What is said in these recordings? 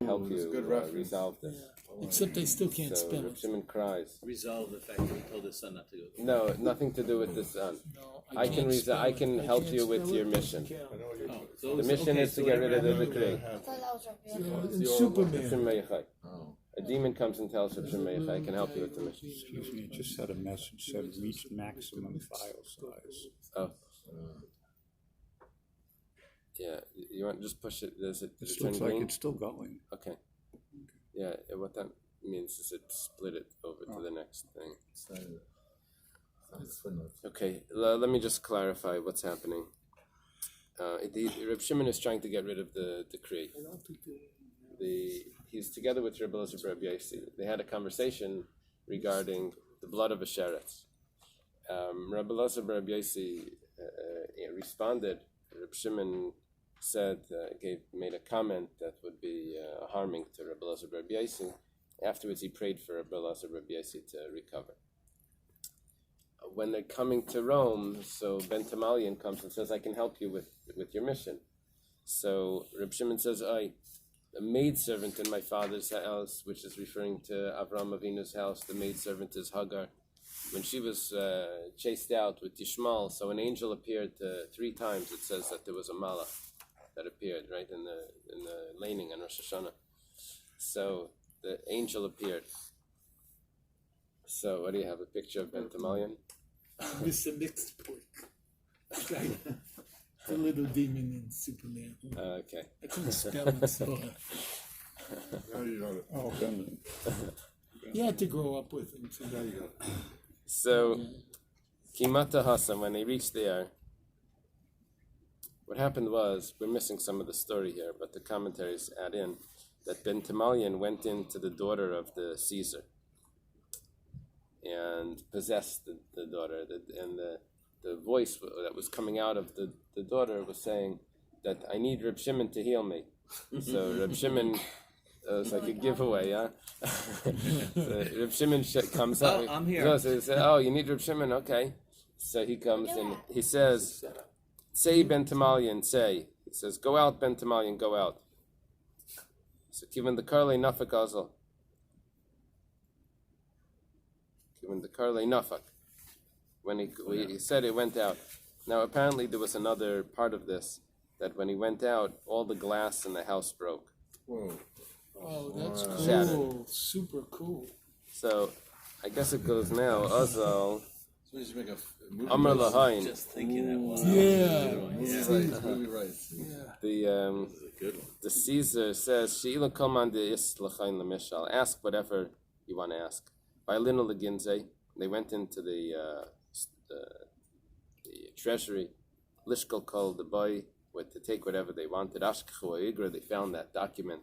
help you resolve this. Yeah. Except they still can't spell Reb it. Shimon cries. Resolve the fact that he told his son not to go. No, nothing to do with the son. No, I can help can't you with spell your it. mission. So The mission is to get rid of the decree. And Superman. A demon comes and tells Reb Shimon Meilah, I can help you with the mission. Excuse me, it just said a message said reach maximum file size. Oh. Yeah, you want to just push it? Does it It turn looks like green? it's still going. Okay. Yeah, what that means is it split it over to the next thing. Okay, let me just clarify what's happening. Reb Shimon is trying to get rid of the decree. He's together with Rabbi Rabbi. They had a conversation regarding the blood of a sheretz. Rabbi Rabbi responded. Reb Shimon made a comment that would be harming to Rabbi Rabbi. Afterwards, he prayed for Rabbi Rabbi to recover. When they're coming to Rome, so Ben Tamalian comes and says, I can help you with your mission. So Reb Shimon says, a maidservant in my father's house, which is referring to Avraham Avinu's house, the maidservant is Hagar. When she was chased out with Yishmael, so an angel appeared 3 times. It says that there was a malach that appeared, right, in the laning on Rosh Hashanah. So the angel appeared. So what do you have, a picture of Ben Tamalian? It's a mixed pork. Right. The little demon in Superman. Okay. I couldn't spell it, so Now you got it. Oh, Benjamin. you had to grow up with him. Now you got it. So, Kimata Hassan, when they reached there, what happened was, we're missing some of the story here, but the commentaries add in, that Ben Tamalian went into the daughter of the Caesar and possessed the daughter, and the voice that was coming out of the daughter was saying that I need Reb Shimon to heal me. So Reb Shimon, it's like a giveaway, yeah? So Reb Shimon comes up. Oh, I'm here. So he said, you need Reb Shimon, okay. So he comes and he says, say Ben Tamalian, say. He says, go out Ben Tamalian, go out. So given the Karle Nafak Azal. Given the Karle Nafak. When he said it went out. Now apparently there was another part of this, that when he went out, all the glass in the house broke. Whoa. Oh, that's cool. Shattered. Super cool. So I guess it goes now. Azal, So you should make a movie. Amr Lahain. Just thinking that one. Yeah. Movie rights. Yeah. This is a good one. The Caesar says, Sheila Koman de Is Lachain Lemishal. Ask whatever you want to ask. By Lino Leginze, they went into the treasury. Lishkal called the boy to take whatever they wanted. Ashkachu Igra, they found that document.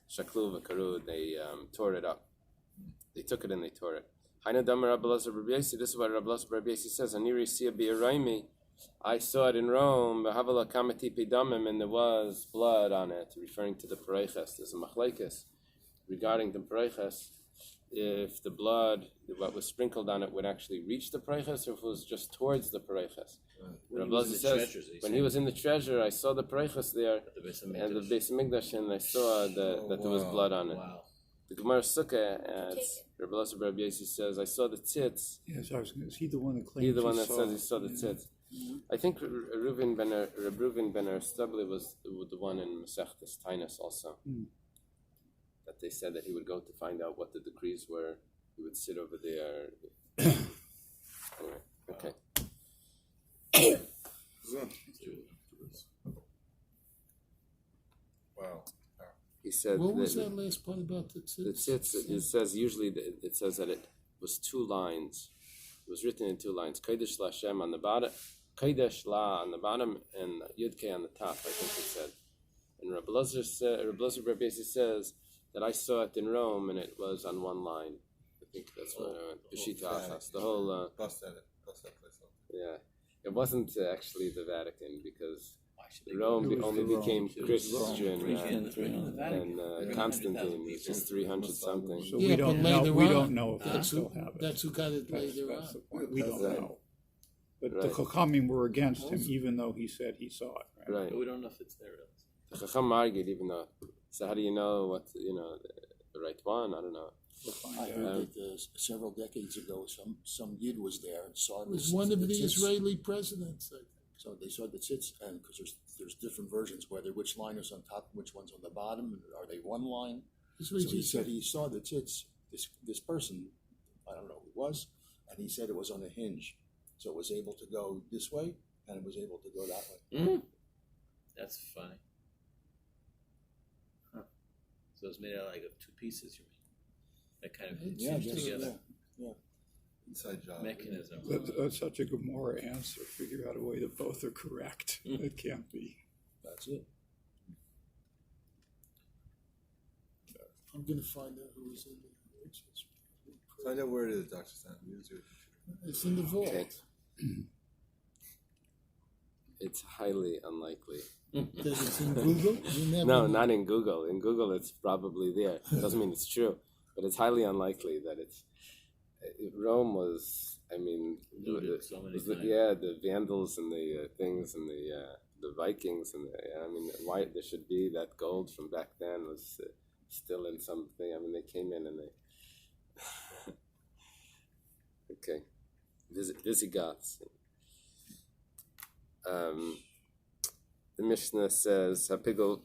Shaklu Vakaru, they tore it up. They took it and they tore it. This is what Rabbi Rabbi says. Aniri Sia Bi'araimi. I saw it in Rome. Havala Kamati Pidamim, and there was blood on it, referring to the Pareiches. There's a machlekes regarding the Pareiches. If the blood, what was sprinkled on it, would actually reach the Pareiches, or if it was just towards the Pareiches. Rabbi says, when he was in the treasure, I saw the Pareiches there, and the Bais Mikdash, and I saw that there was blood on it. Wow. The Gemara Sukkah adds, Rabbi Yossi says, I saw the tzitz. Yes, is he the one that claims He's the one he that says he saw the tzitz. I think Reuven ben Stabli was the one in Masechtas Tainus also. That they said that he would go to find out what the decrees were. He would sit over there. Anyway, okay. Wow. He said What was that last part about the tzitz? the tzitz, it says usually it says that it was 2 lines. It was written in 2 lines. Kodesh La Shem on the bottom, Kodesh La on the bottom, and Yud K on the top, I think it said. And Rabbi Rabbi says that I saw it in Rome and it was on 1 line. I think that's what I went. Beshita Achas. The whole Bust that place up. yeah. It wasn't actually the Vatican, because Rome only became Christian, and Constantine is just 300 something. So Yeah, we don't but know. later We on, don't know if they That's still who, have it. that's who got it later That's the on. point. We don't Right. know. But Right. the Chachamim were against him, even though he said he saw it. Right? Right. But we don't know if it's there. The Chacham argued, even though So how do you know what the right one? I don't know. I heard that several decades ago, some Yid was there and saw It was this, one of the tzitz. Israeli presidents, I think. So they saw the tzitz, and because there's different versions, whether which line is on top and which one's on the bottom, and are they one line? That's So what he said he saw the tzitz. This person, I don't know who it was, and he said it was on a hinge, so it was able to go this way and it was able to go that way. That's funny. Huh. So it's made out like of two pieces, you mean? That kind of Yeah, I hinge guess, together. yeah. Inside job. Mechanism. That's such a Gomorrah answer. Figure out a way that both are correct. It can't be. That's it. I'm going to find out who was in there. Find out where it is, Dr. Stan. Use your computer. It's in the vault. Okay. It's highly unlikely. That it's in Google? You never No, know. not in Google. In Google, it's probably there. It doesn't mean it's true, but it's highly unlikely that it's. Rome was, Looted so many times. the Vandals and the things and the Vikings and why there should be that gold from back then was still in something. They came in and they. Okay, Visigoths. The Mishnah says Hapigol.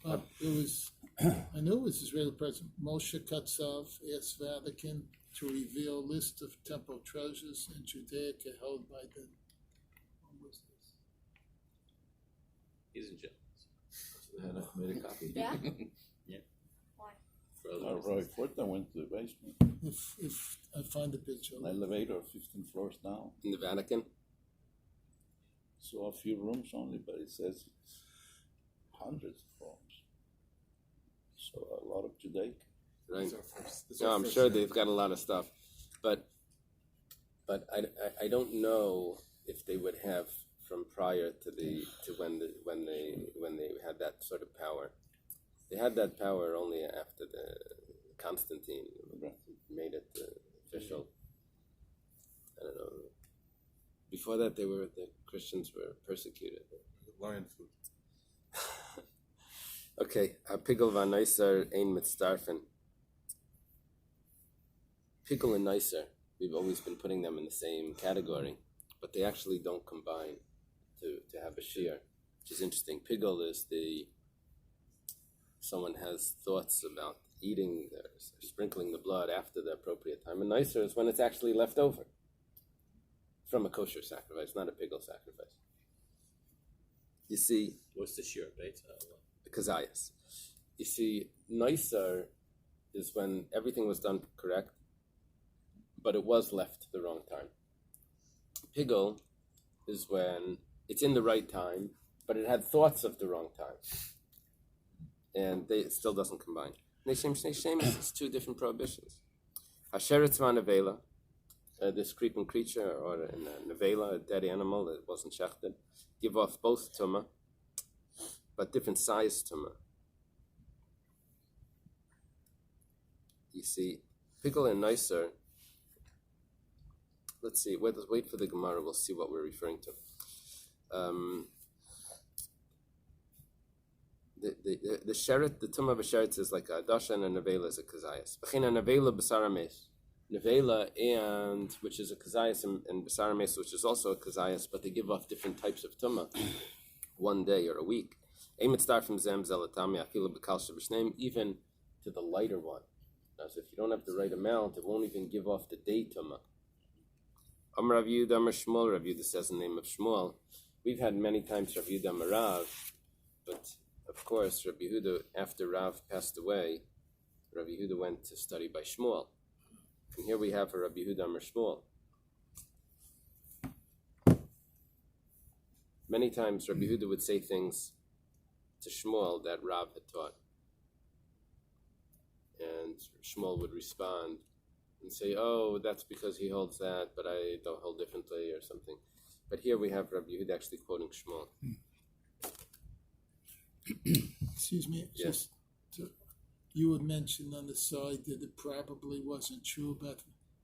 It was, I knew it was Israeli President Moshe Katsav asked Vatican to reveal a list of temple treasures in Judaica held by the. What was this? He's in jail. Hannah made a copy. Yeah? Yeah. Why? For other Roy reasons. Fortin went to the basement. If I find a picture. An elevator 15 floors down. In the Vatican. Saw a few rooms only, but it says hundreds of rooms. So a lot of Judaic. Right. This is No, our I'm first sure thing. they've got a lot of stuff, but I don't know if they would have from prior to when they had that sort of power. They had that power only after the Constantine made it official. I don't know. Before that, the Christians were persecuted. Lion food. Okay, Pigel van Neisser ein mitzdarfen. Pigel and Neisser, we've always been putting them in the same category, but they actually don't combine to have a shear, which is interesting. Pigel is someone has thoughts about eating, or sprinkling the blood after the appropriate time, and Neisser is when it's actually left over from a kosher sacrifice, not a Pigel sacrifice. You see, What's the sheer bait? Kazayas. You see, Neisser is when everything was done correct, but it was left the wrong time. Pigel is when it's in the right time, but it had thoughts of the wrong time. And it still doesn't combine. Neshem is two different prohibitions. Hasheretz Nevela, this creeping creature, or a Nevela, a dead animal that wasn't shechted, give off both tumah, but different size tumah. You see, Pigel and Neisser, let's see, let's wait for the Gemara, we'll see what we're referring to. The sheret, the tumah of a sheret is like a dasha, and a nevela is a kazayas. B'china nevela b'sarames. Nevela, and which is a kazayas, and b'sarames, which is also a kazayas, but they give off different types of tumah one day or a week. Even to the lighter one. Now, so if you don't have the right amount, it won't even give off the day tumah. Rav Yehuda Amar Shmuel. Rav Yehuda says the name of Shmuel. We've had many times Rav Yehuda Amar Rav, but of course Rav Yehuda, after Rav passed away, Rav Yehuda went to study by Shmuel. And here we have a Rav Yehuda Amar Shmuel. Many times Rav Yehuda would say things to Shmuel that Rav had taught. And Shmuel would respond and say, oh, that's because he holds that, but I don't hold differently or something. But here we have Rabbi Yehuda actually quoting Shmuel. Excuse me, Yes. you had mentioned on the side that it probably wasn't true, but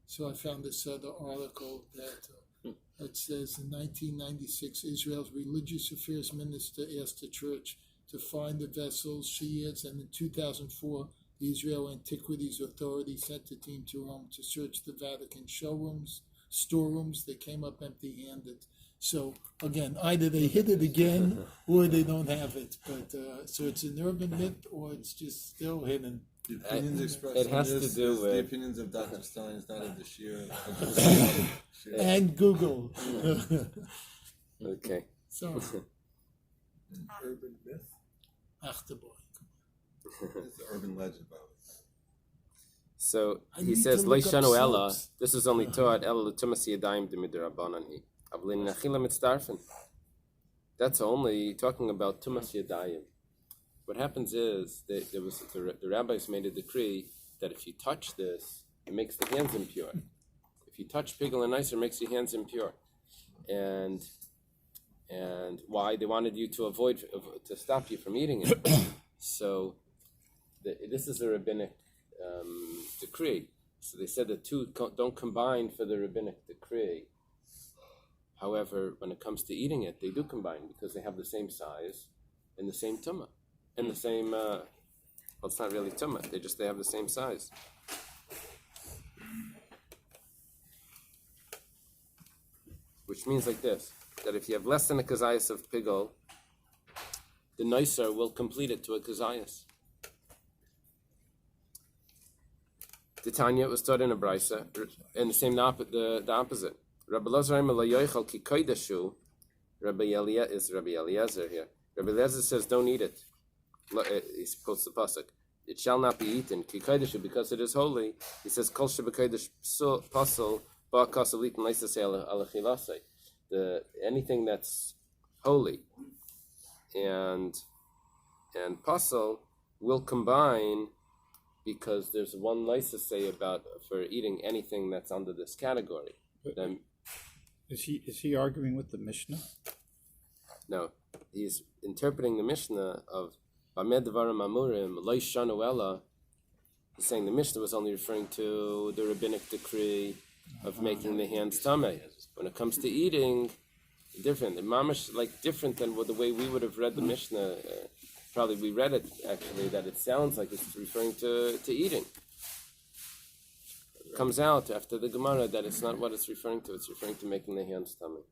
so I found this other article that says in 1996, Israel's religious affairs minister asked the church to find the vessels. She adds, and in 2004, the Israel Antiquities Authority sent a team to Rome to search the Vatican storerooms. They came up empty-handed. So again, either they hid it again or they don't have it. But so it's an urban myth or it's just still hidden. The opinions expressed it on has this to do is with- the opinions of Dr. Stein, is not of the Shir. And Google. Okay. So, Urban myth? Achterboy. It's an urban legend, by the way. So I he need says, to look up Leishanu Ella, soaps. this is only taught, Ella Lutumas Yadayim Dimidrabanan he. Avlin Nachila Mitzdarfen. That's only talking about Tumas Yadayim. What happens is, the rabbis made a decree that if you touch this, it makes the hands impure. If you touch pigel and icer, it makes your hands impure. And why? They wanted you to to stop you from eating it. So this is a rabbinic decree. So they said the two don't combine for the rabbinic decree. However, when it comes to eating it, they do combine because they have the same size and the same tumah. And the same, well, it's not really tumah. They have the same size. Which means like this, that if you have less than a kazayas of pigol, the nicer will complete it to a kazayas. The Tanya was taught in a brisa, and the same the opposite. Rabbi Lazar Yoichal ki koidashu. Rabbi Eliezer here. Rabbi Eliezer says, don't eat it. He quotes the pasuk. It shall not be eaten ki koidashu, because it is holy. He says, kol shebekoidash pasal ba kasal eaten leisasei alachilasei. Anything that's holy and pasal will combine, because there's one license say about for eating anything that's under this category. Then, Is he arguing with the Mishnah? no, he's interpreting the Mishnah of Bamed Devarim Amurim Leishanu Ella. He's saying the Mishnah was only referring to the rabbinic decree of making the hands tamei. When it comes to eating, different. The mamash different than the way we would have read the Mishnah. Probably we read it actually that it sounds like it's referring to eating. It comes out after the Gemara that it's not what it's referring to. It's referring to making the hands tummy.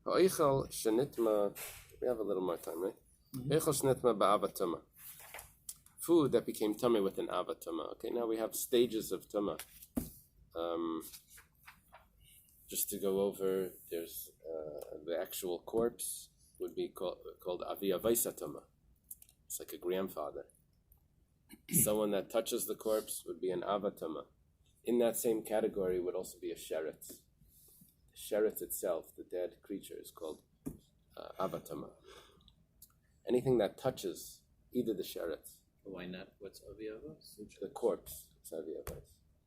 Ha'eichel shenitma. We have a little more time, right? Ha'eichel shenitma ba'avatuma. Food that became tummy with an avatuma. Okay, now we have stages of tuma. Just to go over, there's the actual corpse would be called Avi Avaisatama. It's like a grandfather. Someone that touches the corpse would be an Avatama. In that same category would also be a sheretz. The sheretz itself, the dead creature, is called Avatama. Anything that touches either the sheretz, Why not? What's Aviyavos? the corpse, it's Avi Avais.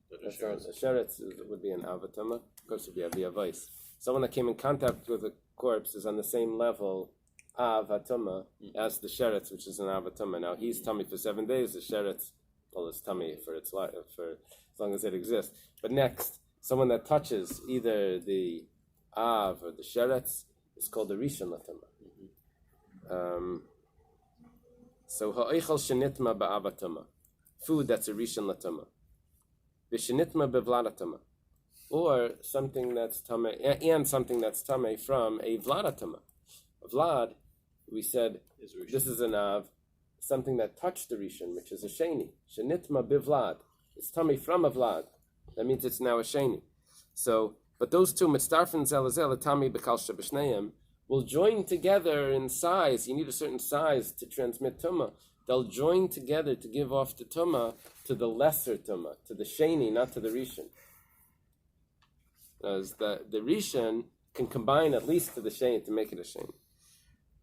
The That's not, a sheretz would be an Avatama. Of course, it would be Avi Avais. Someone that came in contact with a corpse is on the same level Avatama as the sheretz, which is an Avatama. Now he's tummy for 7 days. The sheretz, well, is tummy for its life, for as long as it exists. But next, someone that touches either the Av or the sheretz is called the Rishon Latama. So ha'eichel shenitma ba'avatama, food that's a Rishon Latama. V'shenitma bevladatama, or something that's tame, and something that's tame from a vladatama. A vlad, we said, this is an av, something that touched the rishon, which is a sheni. Shenitma bivlad. It's tame from a vlad. That means it's now a sheni. So, but those two, mitzdarfen zelazel, tame bekal shabishneim, will join together in size. You need a certain size to transmit tumah. They'll join together to give off the tumah to the lesser tumah, to the sheni, not to the rishon. As the rishon can combine at least to the sheni to make it a sheni.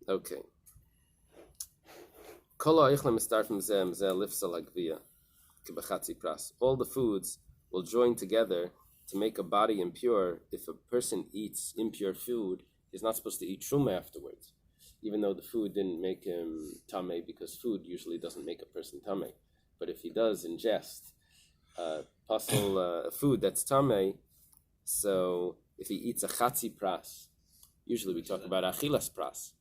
Okay. All the foods will join together to make a body impure. If a person eats impure food, he's not supposed to eat truma afterwards, even though the food didn't make him tameh, because food usually doesn't make a person tameh. But if he does ingest food that's tameh, so if he eats a chatzi pras, usually we talk about achilas pras.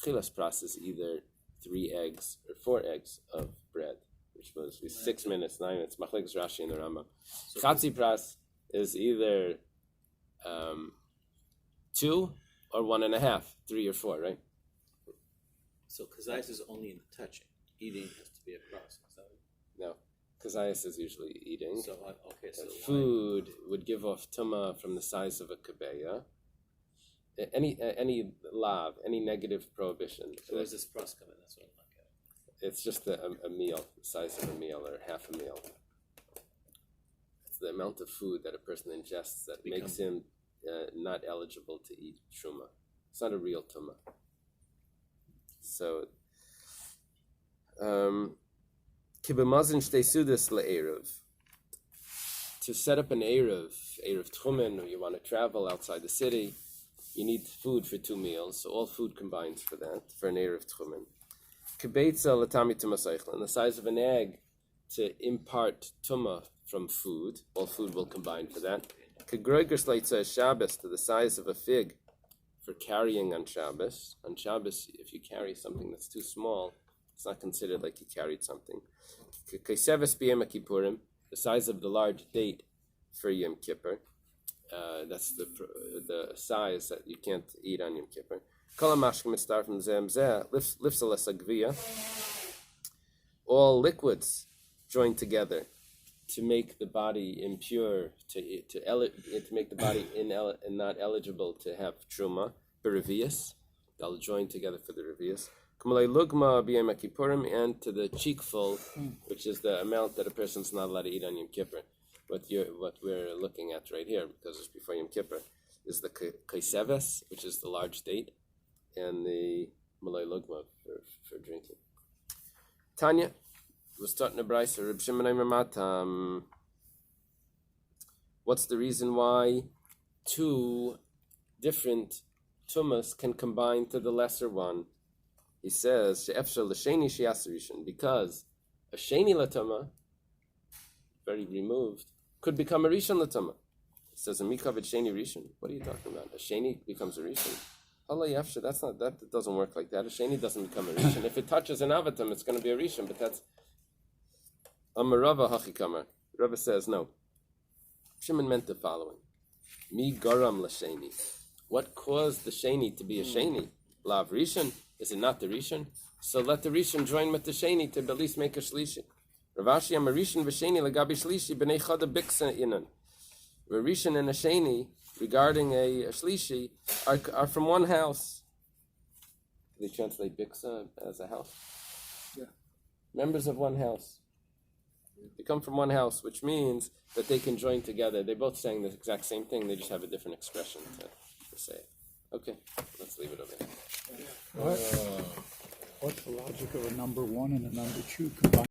Chilas pras is either 3 eggs or 4 eggs of bread, which was 6 minutes, 9 minutes. Machlekes Rashi and the Rambam. Chatzi pras is either 2 or 1.5, 3 or 4, right? So kazayas is only in the touching. Eating has to be a process. No, kazayas is usually eating. So okay, so Food would give off tumah from the size of a kabeya. Any lav, any negative prohibition. So where's this pros come in? That's what I'm not getting. It's just a meal, the size of a meal or half a meal. It's the amount of food that a person ingests that makes him not eligible to eat truma. It's not a real tumah. So, kibemazin shtei sudas le'eruv. To set up an eruv tchumen, or you want to travel outside the city, you need food for 2 meals. So all food combines for that, for an eruv tchumen. Kibeitza latami tumah seichel, the size of an egg to impart tumah from food. All food will combine for that. Kegreigers leitza Shabbos, to the size of a fig, for carrying on Shabbos. On Shabbos, if you carry something that's too small, it's not considered like you carried something. Kaiseves b'yom kippurim, the size of the large date for Yom Kippur. That's the size that you can't eat on Yom Kippur. All liquids joined together to make the body impure, to make the body not eligible to have truma, berevius. They'll join together for the revius. And to the cheekful, which is the amount that a person's not allowed to eat on Yom Kippur. What we're looking at right here, because it's before Yom Kippur, is the kaiseves, which is the large date, and the malay lugma for drinking. Tanya was taught in a Bais, Reb Shimon Matam. What's the reason why 2 different tumas can combine to the lesser one? He says, because a sheni latuma, very removed, could become a rishon latuma. He says, a mikavet sheni rishon. What are you talking about? A sheni becomes a rishon. Allah yafsha, that doesn't work like that. A sheni doesn't become a rishon. If it touches an avatam, it's going to be a rishon, but that's Amarava hachikamar. Rabbi says, no. Shimon meant the following. Mi garam l'sheni. What caused the sheni to be a sheni? Lav rishon. Is it not the rishon? So let the rishon join with the sheni to at least make a shlishi. Ravashi am a rishon v'sheni legabi shlishi b'nei chada biksa inan. A rishon and a sheni regarding a shlishi are from one house. They translate biksa as a house. Yeah. Members of one house. They come from one house, which means that they can join together. They're both saying the exact same thing. They just have a different expression to say it. Okay, let's leave it over here. What's the logic of a number 1 and a number 2 combined?